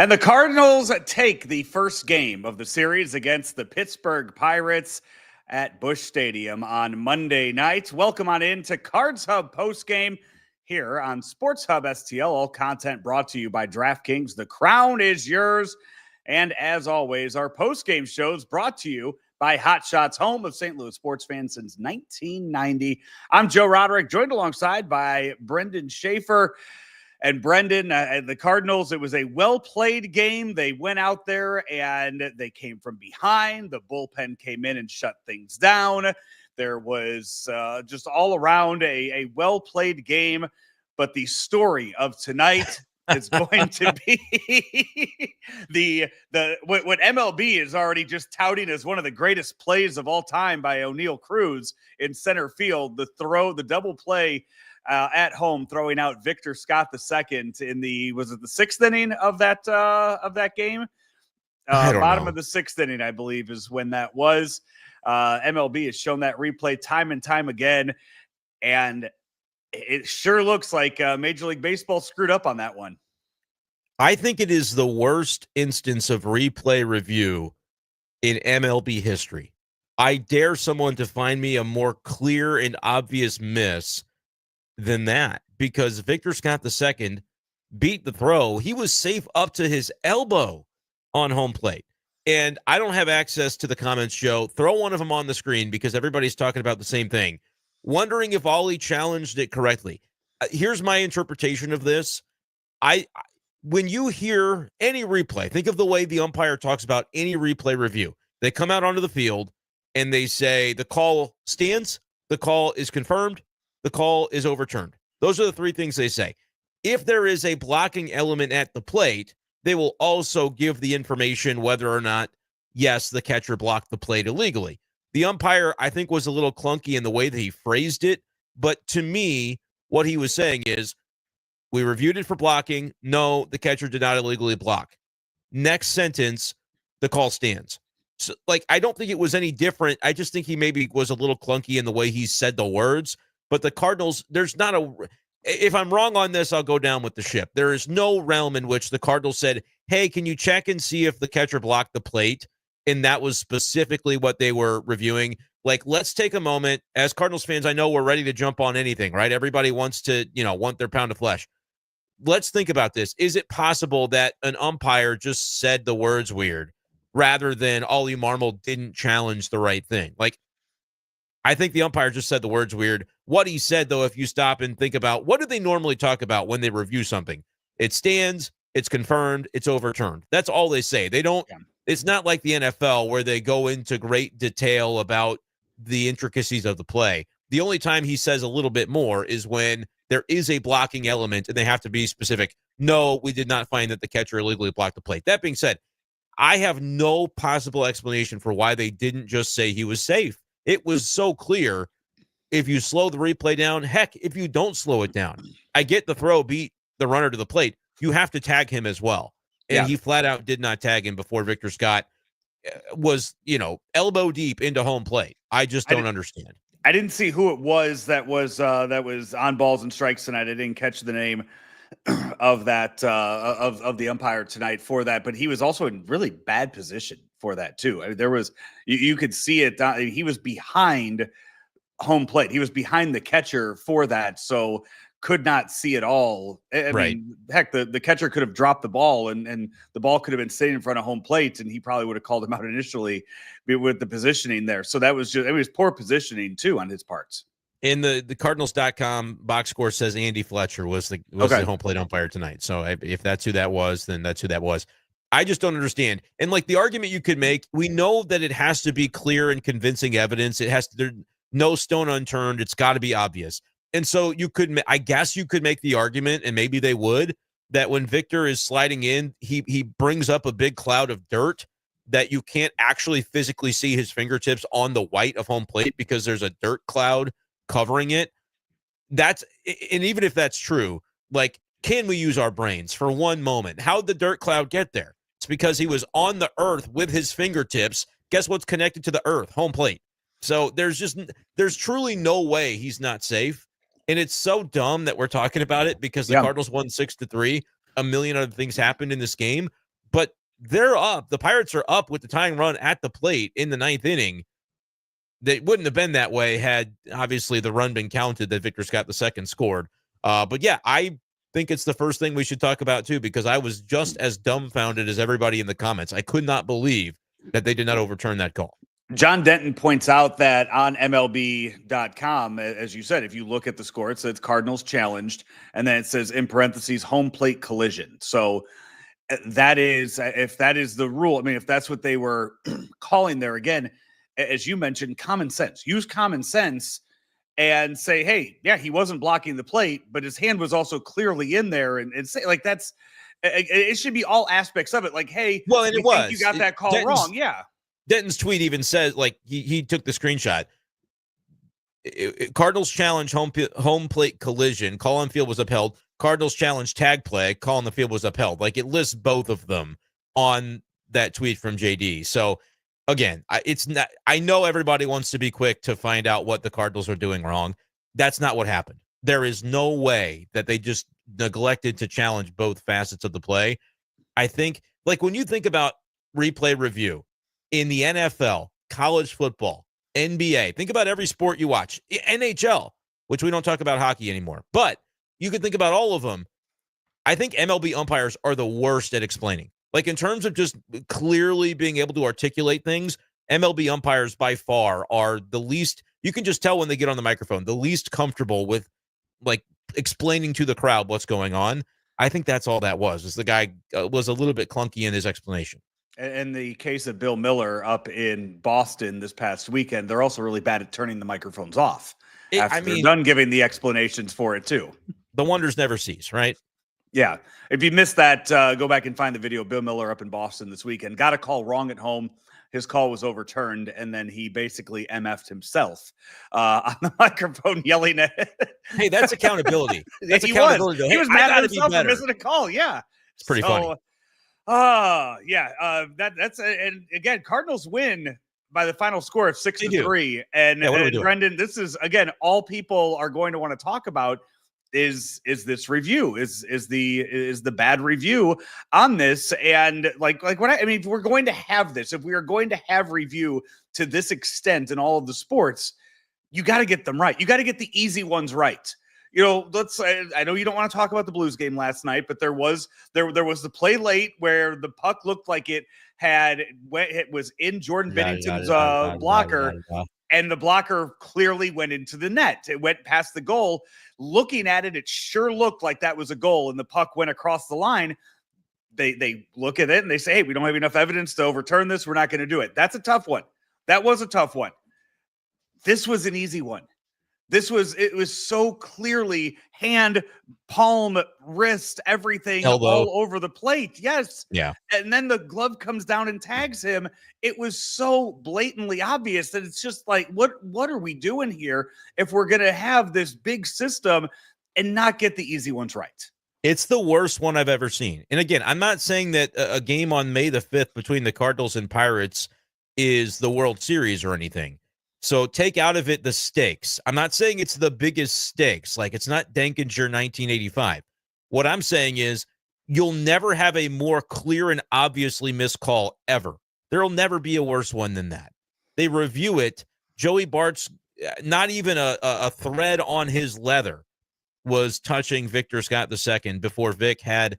And the Cardinals take the first game of the series against the Pittsburgh Pirates at Busch Stadium on Monday night. Welcome on in to Cards Hub Postgame here on Sports Hub STL. All content brought to you by DraftKings. The crown is yours. And as always, our postgame shows brought to you by Hot Shots, home of St. Louis sports fans since 1990. I'm Joe Roderick, joined alongside by Brenden Schaeffer. And Brenden, the Cardinals, it was a well-played game. They went out there and they came from behind. The bullpen came in and shut things down. There was just all around a well-played game. But the story of tonight is going to be what MLB is already just touting as one of the greatest plays of all time by O'Neal Cruz in center field. The double play at home, throwing out Victor Scott II in the sixth inning of that game? Bottom of the sixth inning, I believe, is when that was. MLB has shown that replay time and time again, and it sure looks like Major League Baseball screwed up on that one. I think it is the worst instance of replay review in MLB history. I dare someone to find me a more clear and obvious miss than that, because Victor Scott II beat the throw. He was safe up to his elbow on home plate. And I don't have access to the comments, Joe. Throw one of them on the screen because everybody's talking about the same thing. Wondering if Ollie challenged it correctly. Here's my interpretation of this. When you hear any replay, think of the way the umpire talks about any replay review. They come out onto the field and they say the call stands, the call is confirmed, the call is overturned. Those are the three things they say. If there is a blocking element at the plate, they will also give the information whether or not, yes, the catcher blocked the plate illegally. The umpire, I think, was a little clunky in the way that he phrased it, but to me, what he was saying is, we reviewed it for blocking. No, the catcher did not illegally block. Next sentence, the call stands. So, I don't think it was any different. I just think he maybe was a little clunky in the way he said the words. But the Cardinals, if I'm wrong on this, I'll go down with the ship. There is no realm in which the Cardinals said, hey, can you check and see if the catcher blocked the plate? And that was specifically what they were reviewing. Let's take a moment. As Cardinals fans, I know we're ready to jump on anything, right? Everybody wants to, want their pound of flesh. Let's think about this. Is it possible that an umpire just said the words weird rather than Ollie Marmol didn't challenge the right thing? I think the umpire just said the words weird. What he said, though, if you stop and think about, what do they normally talk about when they review something? It stands, it's confirmed, it's overturned. That's all they say. They don't, it's not like the NFL where they go into great detail about the intricacies of the play. The only time he says a little bit more is when there is a blocking element and they have to be specific. No, we did not find that the catcher illegally blocked the plate. That being said, I have no possible explanation for why they didn't just say he was safe. It was so clear. If you slow the replay down, heck, if you don't slow it down, I get the throw beat the runner to the plate. You have to tag him as well. And he flat out did not tag him before Victor Scott was, elbow deep into home plate. I just don't understand. I didn't see who it was that was on balls and strikes tonight. I didn't catch the name of that of the umpire tonight for that, but he was also in really bad position for that too. I mean, there was you could see it. He was behind home plate. He was behind the catcher for that, so could not see it all. I mean, heck, the catcher could have dropped the ball and the ball could have been sitting in front of home plate, and he probably would have called him out initially with the positioning there. So it was poor positioning too on his parts. In the Cardinals.com box score says Andy Fletcher was the home plate umpire tonight. So if that's who that was, then that's who that was. I just don't understand. And the argument you could make, we know that it has to be clear and convincing evidence. It has to, there's no stone unturned. It's got to be obvious. And so I guess you could make the argument, and maybe they would, that when Victor is sliding in, he brings up a big cloud of dirt that you can't actually physically see his fingertips on the white of home plate because there's a dirt cloud covering it. And even if that's true, can we use our brains for one moment? How'd the dirt cloud get there? It's because he was on the earth with his fingertips. Guess what's connected to the earth? Home plate. So there's truly no way he's not safe. And it's so dumb that we're talking about it because the Cardinals won 6-3. A million other things happened in this game. but they're up. The Pirates are up with the tying run at the plate in the 9th inning. They wouldn't have been that way had obviously the run been counted that Victor Scott II scored. But yeah, I think it's the first thing we should talk about too, because I was just as dumbfounded as everybody in the comments. I could not believe that they did not overturn that call. John Denton points out that on MLB.com, as you said, if you look at the score, it says Cardinals challenged, and then it says in parentheses home plate collision. So that is, if that is the rule, I mean, if that's what they were calling there, again, as you mentioned, common sense. Use common sense and say, hey, yeah, he wasn't blocking the plate, but his hand was also clearly in there, and say like that's. It should be all aspects of it. Like, hey, well, and it was you got that call wrong, yeah. Denton's tweet even says, like, he took the screenshot. Cardinals challenge home plate collision. Call on field was upheld. Cardinals challenge tag play. Call on the field was upheld. Like, it lists both of them on that tweet from JD. So, again, it's not. I know everybody wants to be quick to find out what the Cardinals are doing wrong. That's not what happened. There is no way that they just neglected to challenge both facets of the play. I think, like, when you think about replay review, in the NFL, college football, NBA, think about every sport you watch, NHL, which we don't talk about hockey anymore, but you can think about all of them. I think MLB umpires are the worst at explaining. Like, in terms of just clearly being able to articulate things, MLB umpires by far are the least, you can just tell when they get on the microphone, the least comfortable with, like, explaining to the crowd what's going on. I think that's all that was, is the guy was a little bit clunky in his explanation. In the case of Bill Miller up in Boston this past weekend, they're also really bad at turning the microphones off after they're done giving the explanations for it too. The wonders never cease, right? Yeah. If you missed that, go back and find the video. Bill Miller up in Boston this weekend got a call wrong at home. His call was overturned, and then he basically MF'd himself on the microphone, yelling at it. Hey, that's accountability. That's he accountability. was mad at himself for missing a call. Yeah. It's pretty funny. That's and again, Cardinals win by the final score of 6-3. And Brenden, this is again all people are going to want to talk about is this review, is the bad review on this, and like what I mean, if we're going to have this, if we are going to have review to this extent in all of the sports, you got to get them right. You got to get the easy ones right. You know, I know you don't want to talk about the Blues game last night, but there was the play late where the puck looked like it was in Jordan Bennington's blocker, and the blocker clearly went into the net. It went past the goal. Looking at it, it sure looked like that was a goal, and the puck went across the line. They look at it and they say, hey, we don't have enough evidence to overturn this. We're not going to do it. That's a tough one. That was a tough one. This was an easy one. It was so clearly hand, palm, wrist, everything, elbow, all over the plate. Yes. Yeah. And then the glove comes down and tags him. It was so blatantly obvious that it's just like, what are we doing here if we're going to have this big system and not get the easy ones right? It's the worst one I've ever seen. And again, I'm not saying that a game on May the 5th between the Cardinals and Pirates is the World Series or anything. So take out of it the stakes. I'm not saying it's the biggest stakes. Like, it's not Denkinger 1985. What I'm saying is you'll never have a more clear and obviously missed call ever. There will never be a worse one than that. They review it. Joey Bart's not even a thread on his leather was touching Victor Scott II before Vic had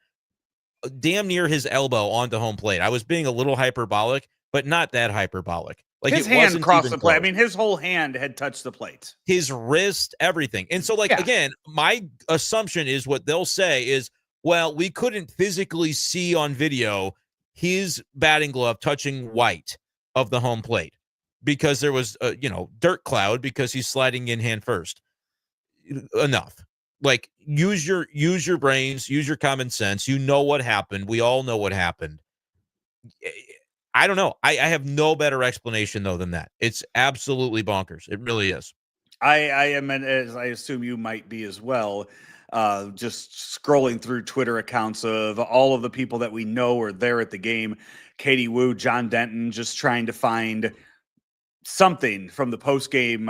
damn near his elbow onto home plate. I was being a little hyperbolic, but not that hyperbolic. Like, his hand crossed the plate. I mean, his whole hand had touched the plate. His wrist, everything. And so, again, my assumption is what they'll say is, well, we couldn't physically see on video his batting glove touching white of the home plate because there was a, dirt cloud because he's sliding in hand first. Enough. Like, use your brains, use your common sense. You know what happened. We all know what happened. I don't know. I have no better explanation, though, than that. It's absolutely bonkers. It really is. I am, as I assume you might be as well, just scrolling through Twitter accounts of all of the people that we know are there at the game. Katie Wu, John Denton, just trying to find something from the post-game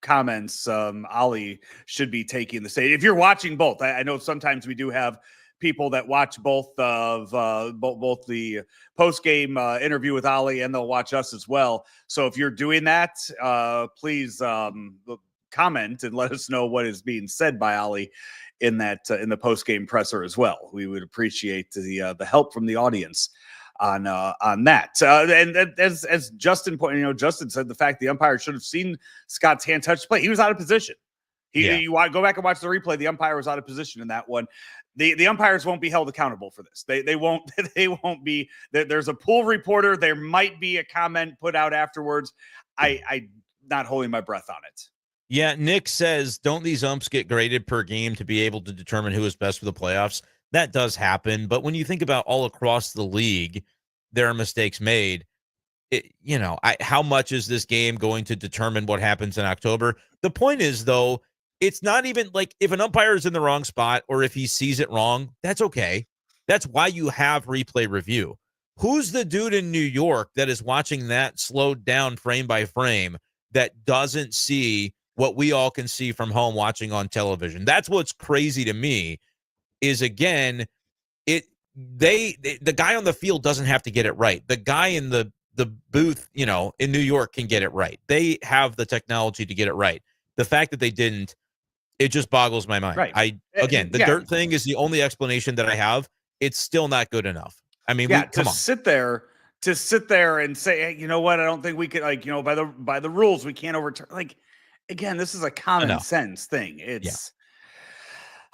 comments. Ollie should be taking the stage. If you're watching both, I know sometimes we do have people that watch both of both the post-game interview with Ali, and they'll watch us as well. So if you're doing that, please comment and let us know what is being said by Ali in that in the post-game presser as well. We would appreciate the help from the audience on that. And as Justin pointed, Justin said the fact the umpire should have seen Scott's hand touch the plate. He was out of position. You want to go back and watch the replay. The umpire was out of position in that one. The umpires won't be held accountable for this. They won't. They won't be. There's a pool reporter. There might be a comment put out afterwards. I not holding my breath on it. Yeah, Nick says, don't these umps get graded per game to be able to determine who is best for the playoffs? That does happen, but when you think about all across the league, there are mistakes made. How much is this game going to determine what happens in October? The point is, though, it's not even like if an umpire is in the wrong spot or if he sees it wrong, that's okay. That's why you have replay review. Who's the dude in New York that is watching that slowed down frame by frame that doesn't see what we all can see from home watching on television? That's what's crazy to me is, again, the guy on the field doesn't have to get it right. The guy in the booth, in New York can get it right. They have the technology to get it right. The fact that they didn't, it just boggles my mind. Right. The dirt thing is the only explanation that I have. It's still not good enough. I mean, come on. Sit there and say, hey, you know what? I don't think we could, by the rules, we can't overturn. Again, this is a common sense thing. It's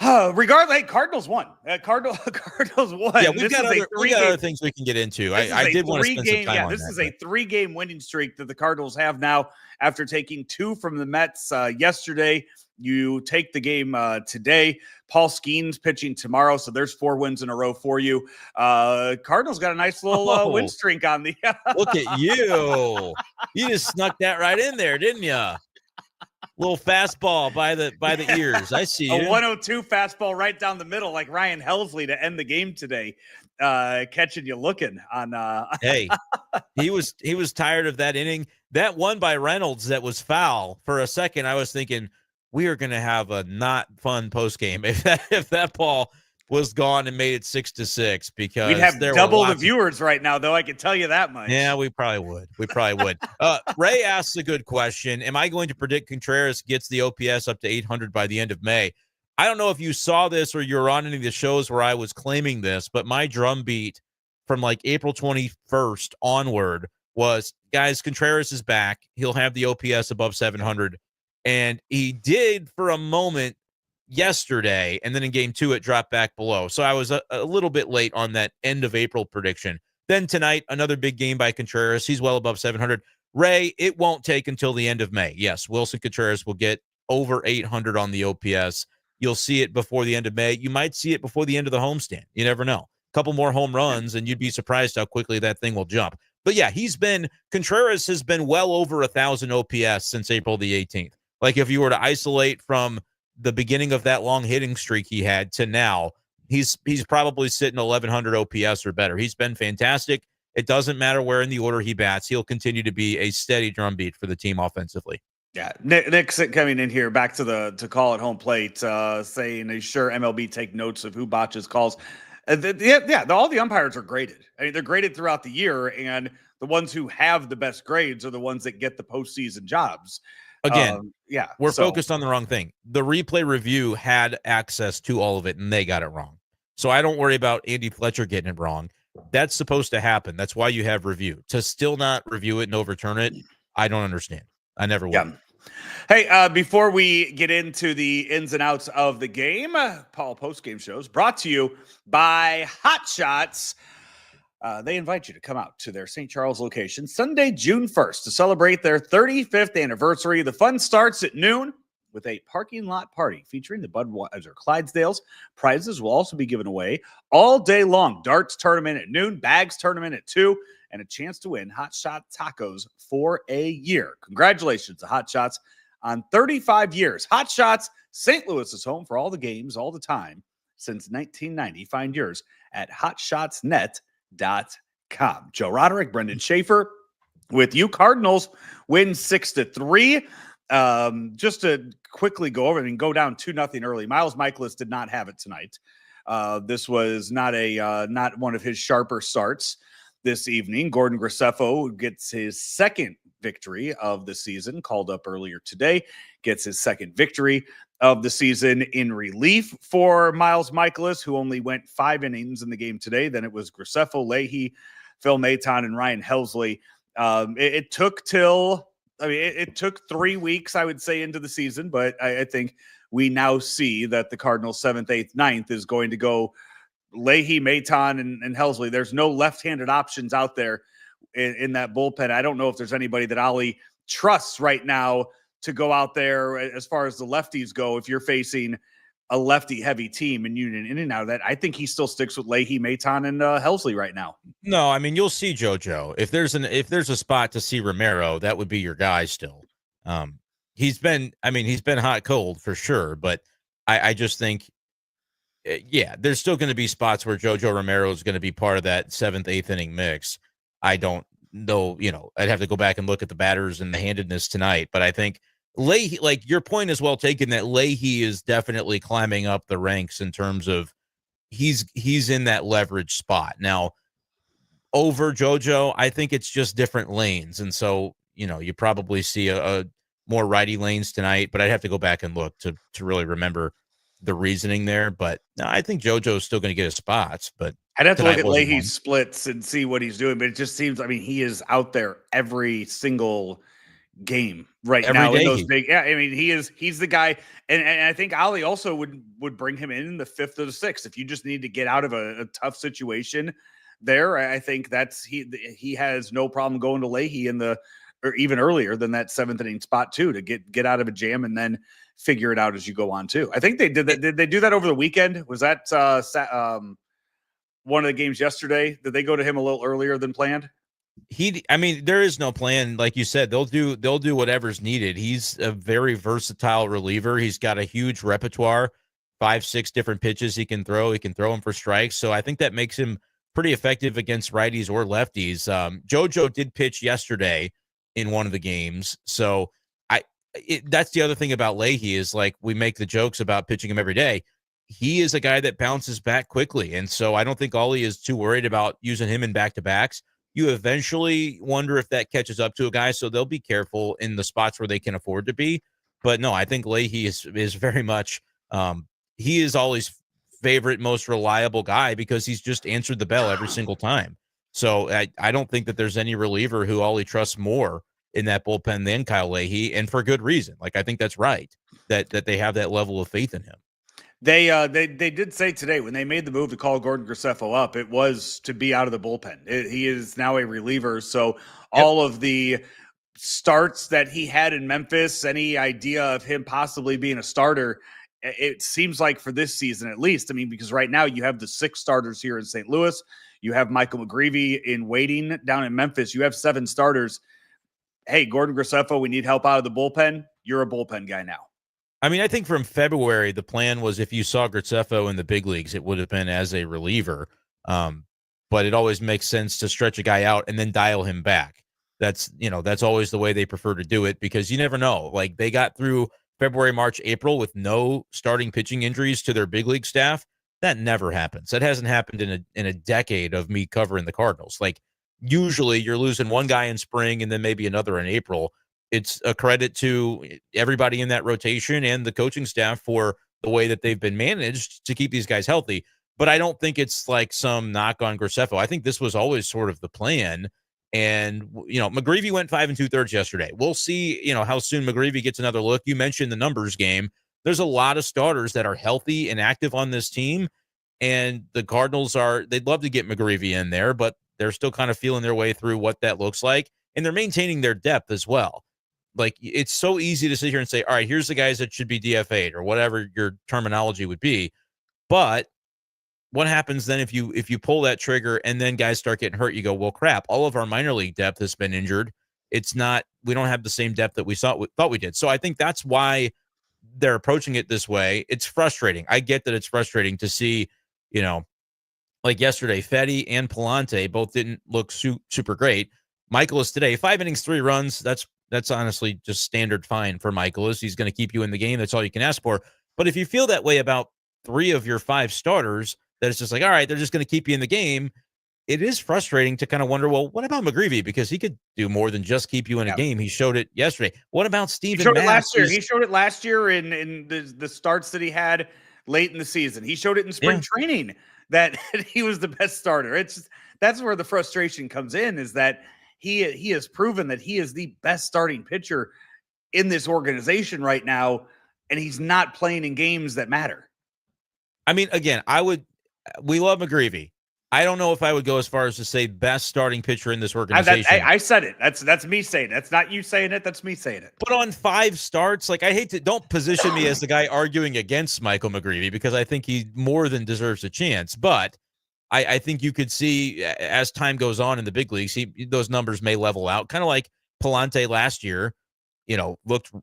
regardless. Hey, Cardinals won. Cardinals won. Yeah, we've got other things we can get into. I did want to spend some time on that. This is a 3-game winning streak that the Cardinals have now after taking 2 from the Mets yesterday. You take the game today. Paul Skeens pitching tomorrow, so there's 4 wins in a row for you. Cardinals got a nice little win streak on the. Look at you! You just snuck that right in there, didn't you? Little fastball by the ears. I see you. A 102 fastball right down the middle, like Ryan Helsley to end the game today. Catching you looking on. Hey, he was tired of that inning. That one by Reynolds that was foul. For a second, I was thinking we are going to have a not fun post game if that ball was gone and made it 6-6, because we'd have double the viewers right now, though. I can tell you that much. Yeah, we probably would. Ray asks a good question. Am I going to predict Contreras gets the OPS up to 800 by the end of May? I don't know if you saw this or you're on any of the shows where I was claiming this, but my drum beat from like April 21st onward was, guys, Contreras is back. He'll have the OPS above 700. And he did for a moment yesterday, and then in game 2 it dropped back below. So I was a little bit late on that end of April prediction. Then tonight, another big game by Contreras. He's well above 700. Ray, it won't take until the end of May. Yes, Wilson Contreras will get over 800 on the OPS. You'll see it before the end of May. You might see it before the end of the homestand. You never know. A couple more home runs, and you'd be surprised how quickly that thing will jump. But yeah, Contreras has been well over 1,000 OPS since April the 18th. Like if you were to isolate from the beginning of that long hitting streak he had to now, he's probably sitting 1,100 OPS or better. He's been fantastic. It doesn't matter where in the order he bats. He'll continue to be a steady drumbeat for the team offensively. Yeah, Nick's coming in here back to call at home plate, saying he's sure MLB take notes of who botches calls. All the umpires are graded. I mean, they're graded throughout the year, and the ones who have the best grades are the ones that get the postseason jobs. Again, we're focused on the wrong thing. The replay review had access to all of it, and they got it wrong. So I don't worry about Andy Fletcher getting it wrong. That's supposed to happen. That's why you have review. To still not review it and overturn it, I don't understand. I never will. Yeah. Hey, before we get into the ins and outs of the game, Paul Postgame Shows brought to you by Hot Shots. They invite you to come out to their St. Charles location Sunday, June 1st, to celebrate their 35th anniversary. The fun starts at noon with a parking lot party featuring the Budweiser Clydesdales. Prizes will also be given away all day long. Darts tournament at noon, bags tournament at 2, and a chance to win Hot Shot tacos for a year. Congratulations to Hot Shots on 35 years. Hot Shots, St. Louis is home for all the games all the time since 1990. Find yours at hotshotsnet.com. Joe Roderick, Brenden Schaeffer with you. Cardinals win 6-3. Just to quickly go over it and go down 2-0 early. Miles Michaelis did not have it tonight. This was not one of his sharper starts this evening. Gordon Graceffo gets his second victory of the season, called up earlier today, gets his second victory of the season in relief for Miles Michaelis, who only went 5 innings in the game today. Then it was Graceffo, Leahy, Phil Maton, and Ryan Helsley. It took 3 weeks, I would say, into the season, but I think we now see that the Cardinals 7th, 8th, 9th is going to go Leahy, Maton, and Helsley. There's no left-handed options out there in that bullpen. I don't know if there's anybody that Ollie trusts right now to go out there as far as the lefties go. If you're facing a lefty-heavy team and Union in and out of that, I think he still sticks with Leahy, Maton, and Helsley right now. No, I mean, you'll see JoJo. If there's a spot to see Romero, that would be your guy still. He's been hot cold for sure, but I just think, yeah, there's still going to be spots where JoJo Romero is going to be part of that 7th, 8th inning mix. I don't know, I'd have to go back and look at the batters and the handedness tonight, but I think Leahy, like your point is well taken, that Leahy is definitely climbing up the ranks in terms of he's in that leverage spot. Now, over JoJo, I think it's just different lanes. And so, you probably see a more righty lanes tonight, but I'd have to go back and look to really remember the reasoning there. But no, I think JoJo is still going to get his spots, but I'd have to look at Leahy's splits and see what he's doing. But it just seems, he is out there every single game every now in those big. Yeah, he's the guy. And I think Ollie also would bring him in the 5th or the 6th. If you just need to get out of a tough situation there, I think that's he has no problem going to Leahy or even earlier than that 7th inning spot too, to get out of a jam and then figure it out as you go on too. I think they did that. Did they do that over the weekend? Was that one of the games yesterday? Did they go to him a little earlier than planned? There is no plan. Like you said, they'll do whatever's needed. He's a very versatile reliever. He's got a huge repertoire, 5-6 different pitches he can throw. He can throw them for strikes. So I think that makes him pretty effective against righties or lefties. JoJo did pitch yesterday in one of the games. So that's the other thing about Leahy is, like, we make the jokes about pitching him every day. He is a guy that bounces back quickly. And so I don't think Ollie is too worried about using him in back-to-backs. You eventually wonder if that catches up to a guy, so they'll be careful in the spots where they can afford to be. But no, I think Leahy is very much he is Ollie's favorite, most reliable guy because he's just answered the bell every single time. So I don't think that there's any reliever who Ollie trusts more in that bullpen than Kyle Leahy, and for good reason. Like, I think that's right, that they have that level of faith in him. They did say today when they made the move to call Gordon Graceffo up, it was to be out of the bullpen. He is now a reliever, so all of the starts that he had in Memphis, any idea of him possibly being a starter, it seems like for this season at least. Because right now you have the 6 starters here in St. Louis. You have Michael McGreevy in waiting down in Memphis. You have 7 starters. Hey, Gordon Graceffo, we need help out of the bullpen. You're a bullpen guy now. I think from February, the plan was if you saw Graceffo in the big leagues, it would have been as a reliever. But it always makes sense to stretch a guy out and then dial him back. That's always the way they prefer to do it, because you never know. Like, they got through February, March, April with no starting pitching injuries to their big league staff. That never happens. That hasn't happened in a decade of me covering the Cardinals. Like, usually you're losing one guy in spring and then maybe another in April. It's a credit to everybody in that rotation and the coaching staff for the way that they've been managed to keep these guys healthy. But I don't think it's like some knock on Graceffo. I think this was always sort of the plan. And, McGreevy went 5 2/3 yesterday. We'll see, how soon McGreevy gets another look. You mentioned the numbers game. There's a lot of starters that are healthy and active on this team. And the Cardinals they'd love to get McGreevy in there, but they're still kind of feeling their way through what that looks like. And they're maintaining their depth as well. Like, it's so easy to sit here and say, all right, here's the guys that should be DFA'd or whatever your terminology would be. But what happens then if you pull that trigger and then guys start getting hurt? You go, well, crap, all of our minor league depth has been injured. We don't have the same depth that we thought we did. So I think that's why they're approaching it this way. It's frustrating. I get that it's frustrating to see, like yesterday, Fetty and Palante both didn't look super great. Michaelis today, 5 innings, 3 runs. That's honestly just standard fine for Michaelis. He's going to keep you in the game. That's all you can ask for. But if you feel that way about 3 of your 5 starters that it's just like, all right, they're just going to keep you in the game. It is frustrating to kind of wonder, well, what about McGreevy? Because he could do more than just keep you in a game. He showed it yesterday. What about Steven Matz? He showed it last year in the starts that he had late in the season. He showed it in spring training that he was the best starter. That's where the frustration comes in, is that he has proven that he is the best starting pitcher in this organization right now, and he's not playing in games that matter. I mean, again, we love McGreevy. I don't know if I would go as far as to say best starting pitcher in this organization. I said it. That's me saying it. That's not you saying it. That's me saying it. But on 5 starts, like, I hate to, don't position me as the guy arguing against Michael McGreevy, because I think he more than deserves a chance. But I think you could see as time goes on in the big leagues, those numbers may level out. Kind of like Palante last year, looked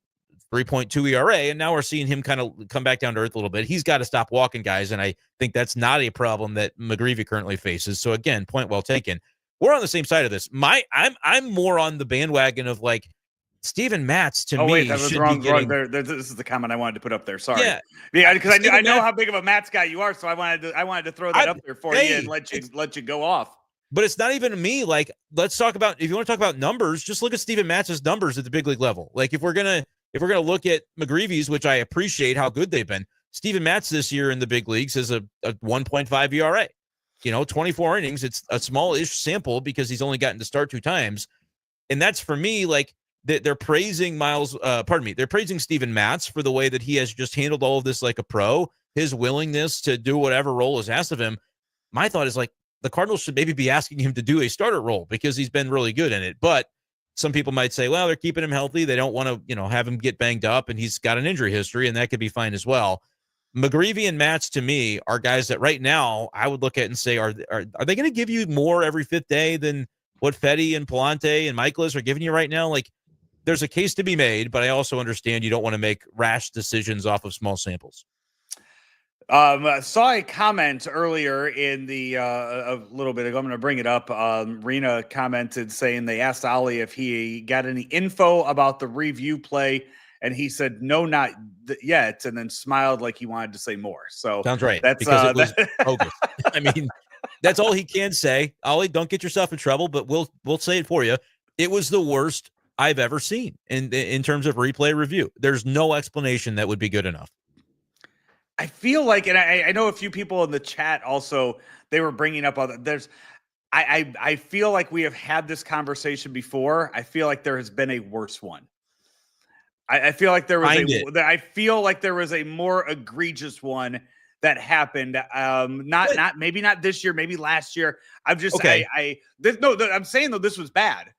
3.2 ERA, and now we're seeing him kind of come back down to earth a little bit. He's got to stop walking guys, and I think that's not a problem that McGreevy currently faces. So again, point well taken. We're on the same side of this. I'm more on the bandwagon of, like, Steven Matz to me. Oh wait, that was wrong. This is the comment I wanted to put up there. Sorry. Yeah, because I know how big of a Matz guy you are, so I wanted to throw that up there for you and let you go off. But it's not even me. Like, let's talk about, if you want to talk about numbers, just look at Steven Matz's numbers at the big league level. Like, if we're gonna look at McGreevy's, which I appreciate how good they've been, Steven Matz this year in the big leagues is a 1.5 ERA. 24 innings. It's a small-ish sample because he's only gotten to start 2 times. And that's, for me, like, they're praising they're praising Steven Matz for the way that he has just handled all of this like a pro, his willingness to do whatever role is asked of him. My thought is, like, the Cardinals should maybe be asking him to do a starter role because he's been really good in it. But some people might say, well, they're keeping him healthy. They don't want to, have him get banged up, and he's got an injury history, and that could be fine as well. McGreevy and Matz, to me, are guys that right now I would look at and say, are they going to give you more every 5th day than what Fetty and Palante and Michaelis are giving you right now? Like, there's a case to be made, but I also understand you don't want to make rash decisions off of small samples. Saw a comment earlier in the a little bit ago. I'm going to bring it up. Rena commented saying they asked Ollie if he got any info about the review play, and he said no, not yet, and then smiled like he wanted to say more. So sounds right. That's because it was bogus. I mean, that's all he can say. Ollie, don't get yourself in trouble, but we'll say it for you. It was the worst I've ever seen in terms of replay review. There's no explanation that would be good enough. I feel like, and I know a few people in the chat also, they were bringing up I feel like we have had this conversation before. I feel like there has been a worse one. I feel like there was a more egregious one that happened. Maybe not this year, maybe last year. I'm just okay. I'm saying though this was bad.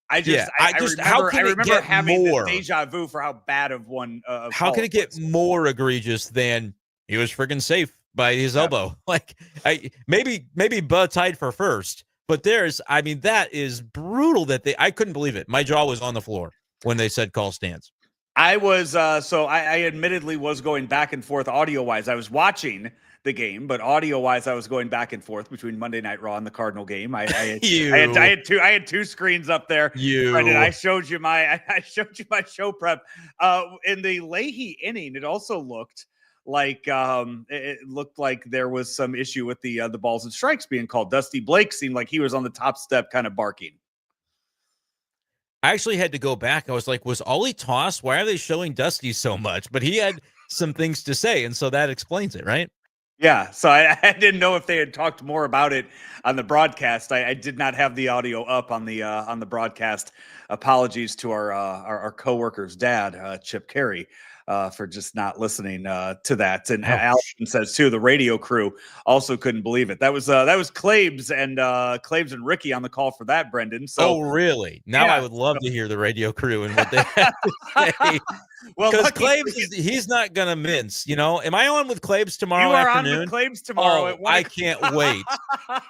I remember having the deja vu for how bad of one. How can it get more egregious than he was friggin' safe by his elbow? Like, maybe Bud tied for first, but that is brutal. I couldn't believe it. My jaw was on the floor when they said call stands. I was I admittedly was going back and forth audio wise. I was watching the game, but audio wise, I was going back and forth between Monday Night Raw and the Cardinal game. I had 2 screens up there. Brenden, I showed you my show prep. In the Leahy inning, it also looked like there was some issue with the balls and strikes being called. Dusty Blake seemed like he was on the top step, kind of barking. I actually had to go back. I was like, was Ollie tossed? Why are they showing Dusty so much? But he had some things to say, and so that explains it, right? Yeah, so I didn't know if they had talked more about it on the broadcast. I did not have the audio up on the broadcast. Apologies to our coworker's dad, Chip Carey, for just not listening to that. And Allison says too, the radio crew also couldn't believe it. That was Claves and Ricky on the call for that, Brenden. So, really? Now I would love to hear the radio crew and what they have to say. Well, because Claves, he's not gonna mince. Am I on with Claves tomorrow afternoon? You are on with Claves tomorrow at 1 I can't wait.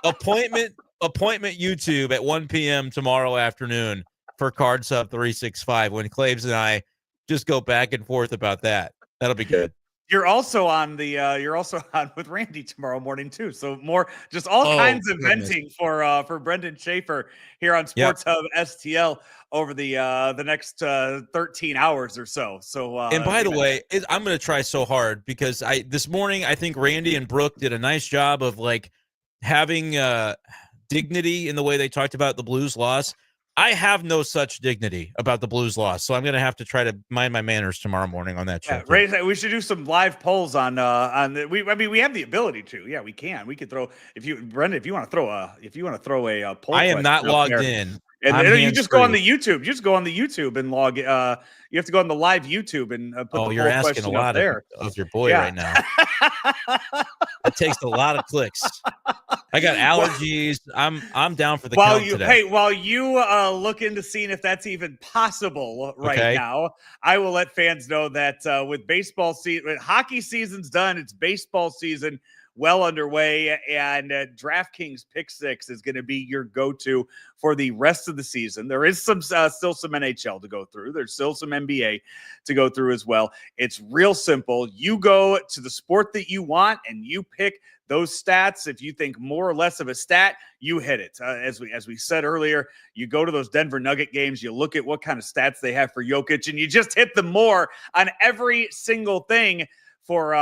Appointment YouTube at 1 p.m. tomorrow afternoon for Cards Hub 365 when Claves and I just go back and forth about that. That'll be good. You're also on with Randy tomorrow morning too. So more, just all kinds of goodness. venting for Brenden Schaeffer here on Yep. Sports Hub STL over the next 13 hours or so. So And by the way, I'm going to try so hard because this morning I think Randy and Brooke did a nice job of like having dignity in the way they talked about the Blues loss. I have no such dignity about the Blues loss, so I'm going to have to try to mind my manners tomorrow morning on that show. Yeah, we should do some live polls on we have the ability to. Yeah, we can. We could throw Brenden, if you want to throw a poll. I am not logged in. And you just go on the YouTube. You just go on the YouTube and log. You have to go on the live YouTube and put the poll you're asking a lot of your boy right now. It takes a lot of clicks. I got allergies. I'm down for the count today. Hey, while you look into seeing if that's even possible now, I will let fans know that with baseball season, hockey season's done. It's baseball season well underway, and DraftKings Pick Six is going to be your go-to for the rest of the season. There is still some NHL to go through. There's still some NBA to go through as well. It's real simple. You go to the sport that you want, and you pick those stats. If you think more or less of a stat, you hit it. As we said earlier, you go to those Denver Nugget games, you look at what kind of stats they have for Jokic, and you just hit them more on every single thing for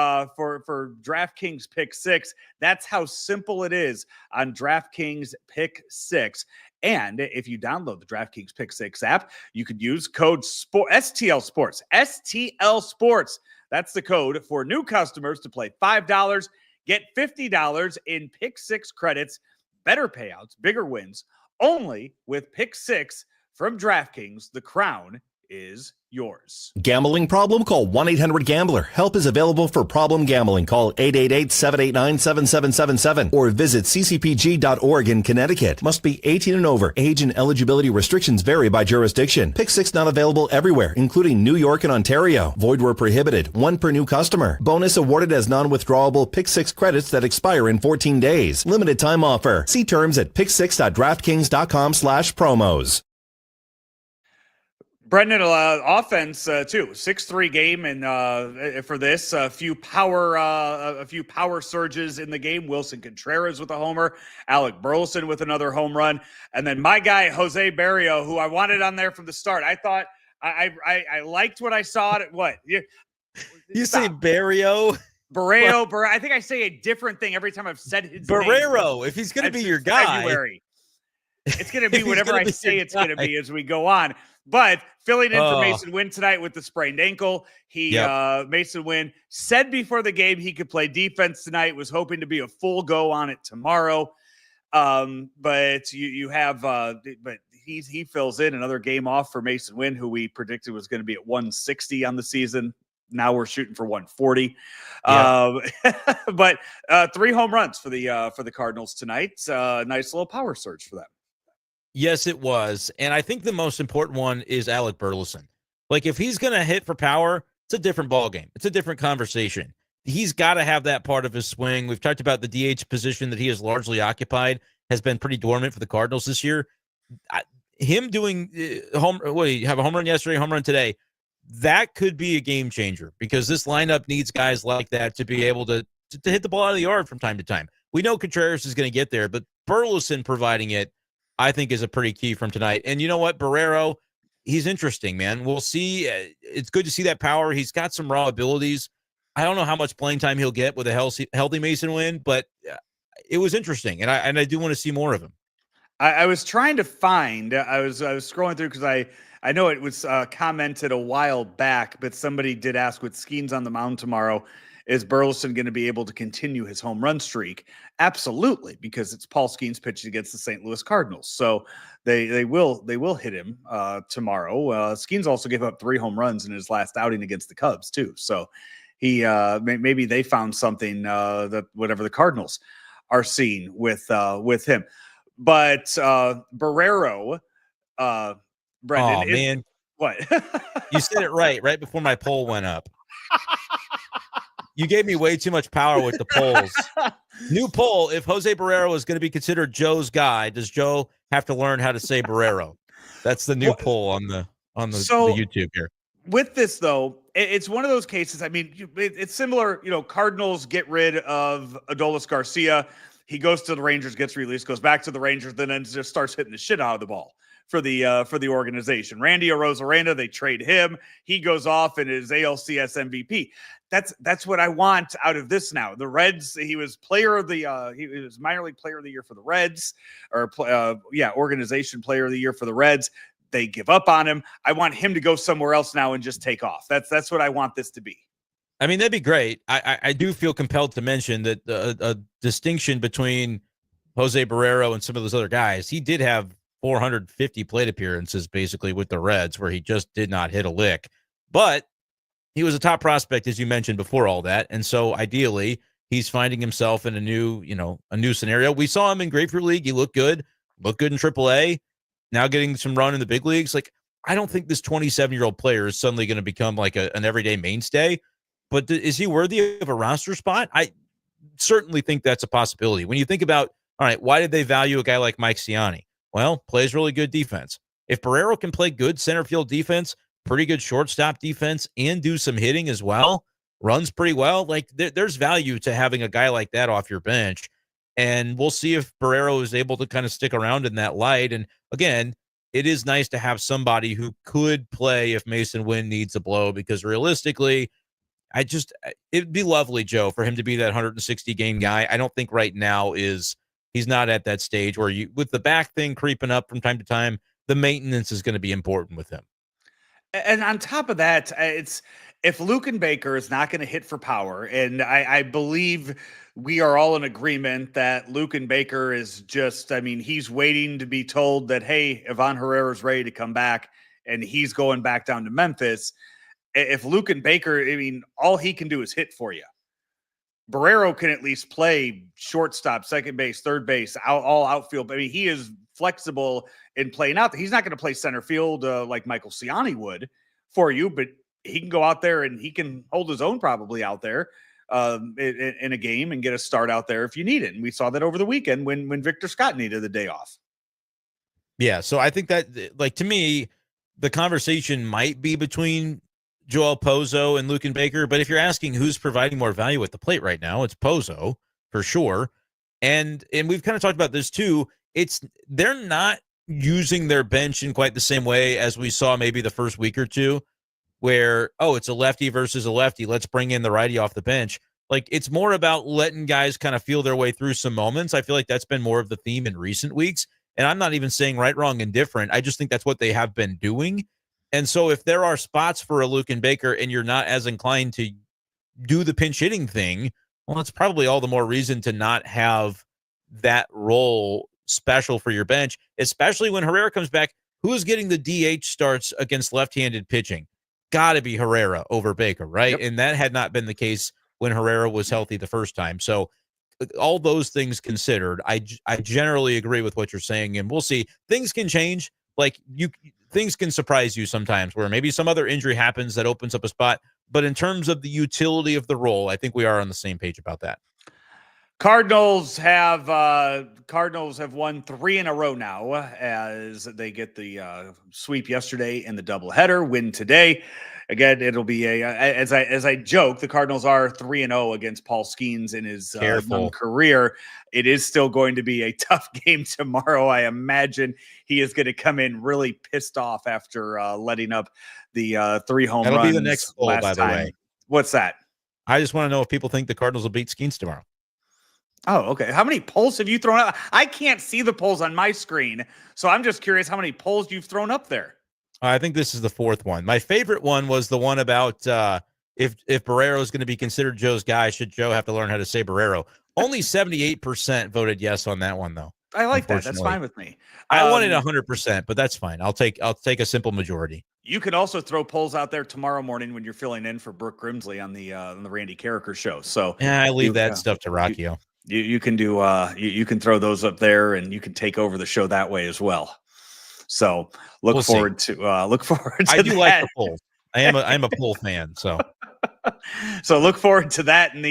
DraftKings Pick Six. That's how simple it is on DraftKings Pick Six. And if you download the DraftKings Pick Six app, you could use code STL Sports. STL Sports. That's the code for new customers to play $5. Get $50 in Pick Six credits, better payouts, bigger wins, only with Pick Six from DraftKings. The crown is yours. Gambling problem? Call 1-800-GAMBLER. Help is available for problem gambling. Call 888-789-7777 or visit ccpg.org in Connecticut. Must be 18 and over. Age and eligibility restrictions vary by jurisdiction. Pick Six not available everywhere, including New York and Ontario. Void where prohibited. One per new customer. Bonus awarded as non-withdrawable Pick Six credits that expire in 14 days. Limited time offer. See terms at picksix.draftkings.com/promos. Brenden, offense too. 6-3 game, and for this, a few power surges in the game. Wilson Contreras with a homer, Alec Burleson with another home run, and then my guy Jose Barrio, who I wanted on there from the start. I thought I liked what I saw. What you say, Barrio? Barrio. I think I say a different thing every time I've said his Barrero. name. If he's going to be your guy, February. It's going to be whatever I say it's going to be as we go on. But filling in for Mason Wynn tonight with the sprained ankle. Mason Wynn said before the game he could play defense tonight, was hoping to be a full go on it tomorrow. But he fills in another game off for Mason Wynn, who we predicted was going to be at 160 on the season. Now we're shooting for 140. But 3 home runs for the Cardinals tonight. Nice little power surge for them. Yes, it was. And I think the most important one is Alec Burleson. Like, if he's going to hit for power, it's a different ballgame. It's a different conversation. He's got to have that part of his swing. We've talked about the DH position that he has largely occupied has been pretty dormant for the Cardinals this year. Him doing you have a home run yesterday, home run today, that could be a game changer because this lineup needs guys like that to be able to hit the ball out of the yard from time to time. We know Contreras is going to get there, but Burleson providing it, I think, is a pretty key from tonight. And you know what? Barrero, he's interesting, man. We'll see. It's good to see that power. He's got some raw abilities. I don't know how much playing time he'll get with a healthy Mason Wynn, but it was interesting, and I do want to see more of him. I was trying to find. I was scrolling through because I know it was commented a while back, but somebody did ask with Skeens on the mound tomorrow, is Burleson going to be able to continue his home run streak? Absolutely, because it's Paul Skeens pitching against the St. Louis Cardinals. So they will hit him tomorrow. Skeens also gave up 3 home runs in his last outing against the Cubs too. So he maybe they found something that whatever the Cardinals are seeing with him. But Barrero, Brenden, man, what? You said it right before my poll went up. You gave me way too much power with the polls. New poll: if Jose Barrero is going to be considered Joe's guy, does Joe have to learn how to say Barrero? That's the new poll on the YouTube here. With this though, it's one of those cases. I mean, it's similar. Cardinals get rid of Adolis Garcia. He goes to the Rangers, gets released, goes back to the Rangers, then just starts hitting the shit out of the ball for the organization. Randy Arozarena, they trade him. He goes off and is ALCS MVP. That's what I want out of this now. The Reds, he was he was minor league player of the year for the Reds, or organization player of the year for the Reds. They give up on him. I want him to go somewhere else now and just take off. That's what I want this to be. I mean, that'd be great. I do feel compelled to mention that a distinction between Jose Barrero and some of those other guys, he did have 450 plate appearances basically with the Reds where he just did not hit a lick. But he was a top prospect, as you mentioned before all that. And so ideally, he's finding himself in a new scenario. We saw him in Grapefruit League. He looked good in AAA. Now getting some run in the big leagues. Like, I don't think this 27-year-old player is suddenly going to become like an everyday mainstay. But is he worthy of a roster spot? I certainly think that's a possibility. When you think about, all right, why did they value a guy like Mike Ciani? Well, plays really good defense. If Barrero can play good center field defense, pretty good shortstop defense, and do some hitting as well, runs pretty well, like there's value to having a guy like that off your bench. And we'll see if Barrero is able to kind of stick around in that light. And again, it is nice to have somebody who could play if Mason Wynn needs a blow, because realistically, it'd be lovely, Joe, for him to be that 160 game guy. I don't think right now he's not at that stage where with the back thing creeping up from time to time, the maintenance is going to be important with him. And on top of that, it's if Luken Baker is not going to hit for power, and I believe we are all in agreement that Luken Baker is just, he's waiting to be told that, hey, Ivan Herrera's ready to come back, and he's going back down to Memphis. If Luken Baker, all he can do is hit for you. Barrero can at least play shortstop, second base, third base, all outfield. He is flexible in playing out. He's not going to play center field like Michael Ciani would for you, but he can go out there and he can hold his own probably out there in a game and get a start out there if you need it. And we saw that over the weekend when Victor Scott needed the day off. Yeah, so I think that, like, to me, the conversation might be between Joel Pozo and Luken Baker, but if you're asking who's providing more value at the plate right now, it's Pozo for sure. And we've kind of talked about this too. They're not using their bench in quite the same way as we saw maybe the first week or two, where, it's a lefty versus a lefty, let's bring in the righty off the bench. Like, it's more about letting guys kind of feel their way through some moments. I feel like that's been more of the theme in recent weeks. And I'm not even saying right, wrong, and different. I just think that's what they have been doing. And so if there are spots for a Luken Baker and you're not as inclined to do the pinch hitting thing, well, it's probably all the more reason to not have that role special for your bench, especially when Herrera comes back. Who's getting the DH starts against left-handed pitching? Got to be Herrera over Baker, right? Yep. And that had not been the case when Herrera was healthy the first time. So all those things considered, I generally agree with what you're saying, and we'll see. Things can change. Like, things can surprise you sometimes where maybe some other injury happens that opens up a spot. But in terms of the utility of the role, I think we are on the same page about that. Cardinals have won 3 in a row now as they get the sweep yesterday and the doubleheader win today. Again, it'll be as I joke, the Cardinals are 3-0 against Paul Skeens in his young career. It is still going to be a tough game tomorrow. I imagine he is going to come in really pissed off after letting up the 3 home runs. That'll be the next goal, by the way. What's that? I just want to know if people think the Cardinals will beat Skeens tomorrow. Oh, okay. How many polls have you thrown up? I can't see the polls on my screen, so I'm just curious how many polls you've thrown up there. I think this is the 4th one. My favorite one was the one about if Barrero is going to be considered Joe's guy, should Joe have to learn how to say Barrero? Only 78% voted yes on that one, though. I like that. That's fine with me. I wanted 100%, but that's fine. I'll take a simple majority. You can also throw polls out there tomorrow morning when you're filling in for Brooke Grimsley on the Randy Carricker show. So yeah, I leave that stuff to Rockio. You can do you can throw those up there, and you can take over the show that way as well. So look forward to I do that. Like the polls. I'm a poll fan, so so look forward to that in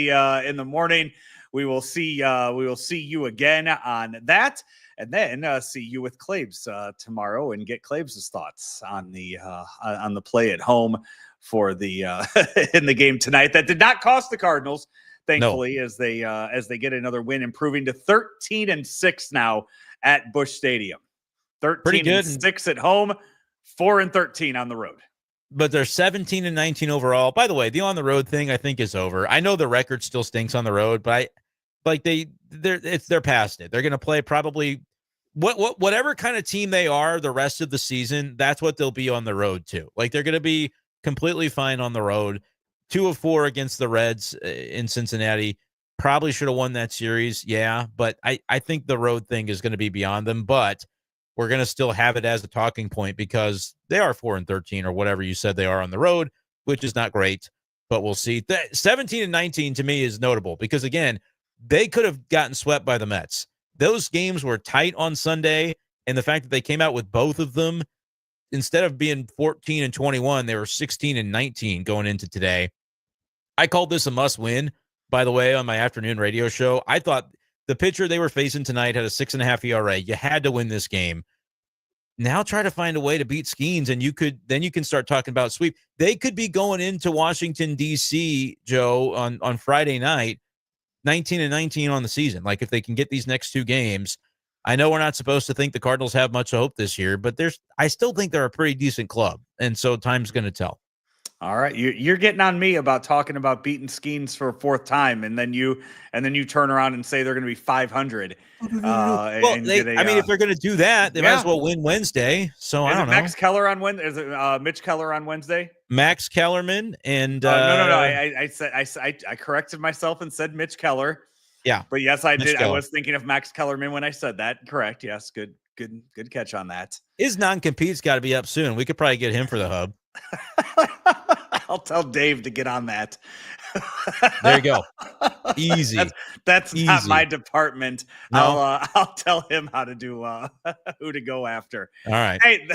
the morning. we will see you again on that, and then see you with Claves tomorrow and get Claves' thoughts on the play at home for the in the game tonight that did not cost the Cardinals, thankfully, as they get another win, improving to 13-6 now at Busch Stadium. 13-6 at home, 4-13 on the road. But they're 17-19 overall. By the way, the on the road thing I think is over. I know the record still stinks on the road, but they're past it. They're going to play probably whatever kind of team they are the rest of the season. That's what they'll be on the road too. Like they're going to be completely fine on the road. 2 of 4 against the Reds in Cincinnati. Probably should have won that series. Yeah, but I think the road thing is going to be beyond them, but we're going to still have it as a talking point because they are 4-13 or whatever you said they are on the road, which is not great, but we'll see. 17-19 to me is notable because, again, they could have gotten swept by the Mets. Those games were tight on Sunday, and the fact that they came out with both of them, instead of being 14-21, they were 16-19 going into today. I called this a must-win, by the way, on my afternoon radio show. I thought the pitcher they were facing tonight had a 6.5 ERA. You had to win this game. Now try to find a way to beat Skeens, and you can start talking about sweep. They could be going into Washington, D.C., Joe, on Friday night, 19-19 on the season. Like, if they can get these next 2 games, I know we're not supposed to think the Cardinals have much hope this year, but I still think they're a pretty decent club, and so time's going to tell. All right, you're getting on me about talking about beating Skeens for a 4th time, and then you turn around and say they're going to be 500. If they're going to do that, they might as well win Wednesday. So I don't know. Max Keller on Wednesday? Is it Mitch Keller on Wednesday? Max Kellerman and no. I corrected myself and said Mitch Keller. Yeah, but yes, I did. Keller. I was thinking of Max Kellerman when I said that. Correct. Yes, good catch on that. His non-compete's got to be up soon. We could probably get him for the Hub. I'll tell Dave to get on that. There you go. Easy. That's Easy. Not my department. No. I'll tell him how to do who to go after. All right. Hey,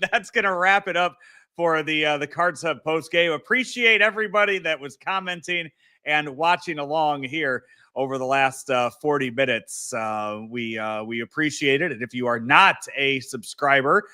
that's gonna wrap it up for the Cards Hub post game. Appreciate everybody that was commenting and watching along here over the last 40 minutes. We appreciate it. And if you are not a subscriber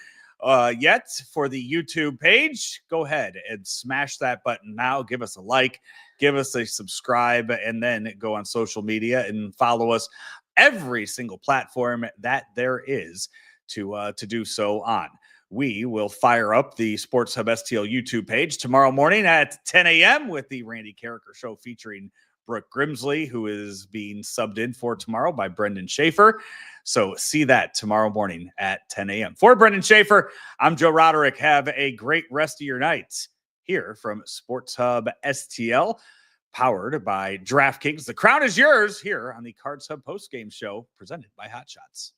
yet for the YouTube page, go ahead and smash that button now. Give us a like, give us a subscribe, and then go on social media and follow us every single platform that there is to do so on. We will fire up the Sports Hub STL YouTube page tomorrow morning at 10 a.m. with the Randy Carricker Show featuring Brooke Grimsley, who is being subbed in for tomorrow by Brenden Schaeffer. So see that tomorrow morning at 10 a.m. For Brenden Schaeffer, I'm Joe Roderick. Have a great rest of your night here from Sports Hub STL, powered by DraftKings. The crown is yours here on the Cards Hub postgame show presented by Hot Shots.